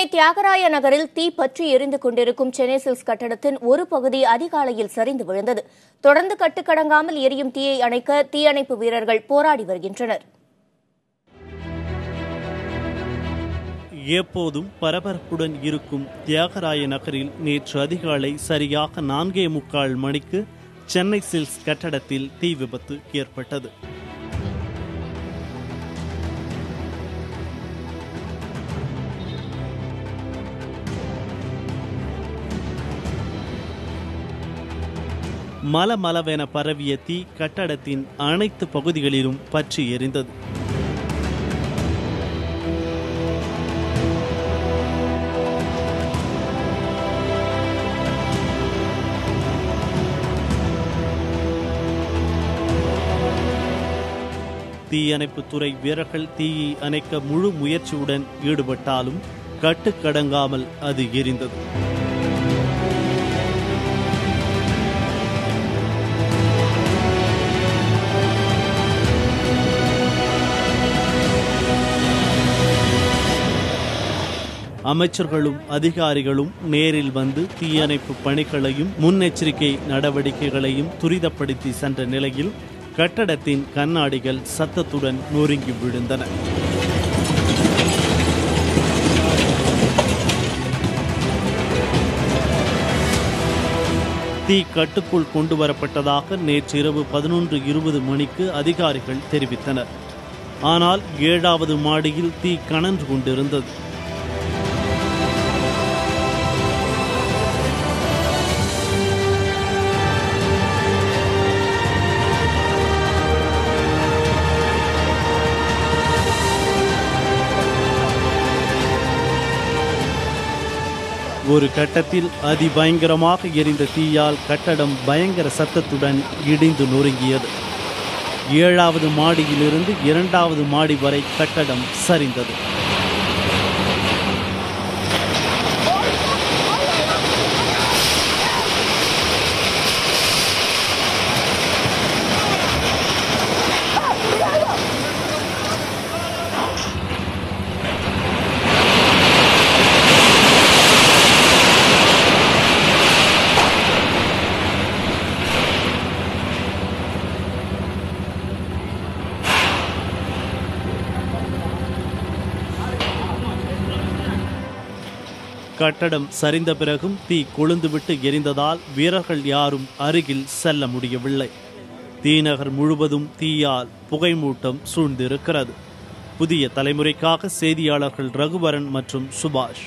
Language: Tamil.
சென்னை தியாகராய நகரில் தீ பற்றி எரிந்து கொண்டிருக்கும் சென்னை சில்க்ஸ் கட்டடத்தின் ஒரு பகுதி அதிகாலையில் சரிந்து விழுந்தது. தொடர்ந்து கட்டுக்கடங்காமல் எரியும் தீயை அணைக்க தீயணைப்பு வீரர்கள் போராடி வருகின்றனர். எப்போதும் பரபரப்புடன் இருக்கும் தியாகராய நகரில் நேற்று அதிகாலை சரியாக 4:45 மணிக்கு சென்னை சில்க்ஸ் கட்டடத்தில் தீ விபத்து ஏற்பட்டது. மலமளவென பரவிய தீ கட்டடத்தின் அனைத்து பகுதிகளிலும் பற்றி எரிந்தது. தீயணைப்புத்துறை வீரர்கள் தீயை அணைக்க முழு முயற்சியுடன் ஈடுபட்டாலும் கட்டுக்கடங்காமல் அது எரிந்தது. அமைச்சர்களும் அதிகாரிகளும் நேரில் வந்து தீயணைப்பு பணிகளையும் முன்னெச்சரிக்கை நடவடிக்கைகளையும் துரிதப்படுத்தி சென்ற நிலையில் கட்டடத்தின் கண்ணாடிகள் சத்தத்துடன் நொறுங்கி விழுந்தன. தீ கட்டுக்குள் கொண்டுவரப்பட்டதாக நேற்று இரவு 11:20 மணிக்கு அதிகாரிகள் தெரிவித்தனர். ஆனால் 7வது மாடியில் தீ கனன்று கொண்டிருந்தது. ஒரு கட்டத்தில் அதிபயங்கரமாக எரிந்த தீயால் கட்டடம் பயங்கர சத்தத்துடன் இடிந்து நொறுங்கியது. 7வது மாடியிலிருந்து 2வது மாடி வரை கட்டடம் சரிந்தது. கட்டடம் சரிந்த பிறகும் தீ கொழுந்துவிட்டு எரிந்ததால் வீரர்கள் யாரும் அருகில் செல்ல முடியவில்லை. தீநகர் முழுவதும் தீயால் புகைமூட்டம் சூழ்ந்திருக்கிறது. புதிய தலைமுறைக்காக செய்தியாளர்கள் ரகுவரன் மற்றும் சுபாஷ்.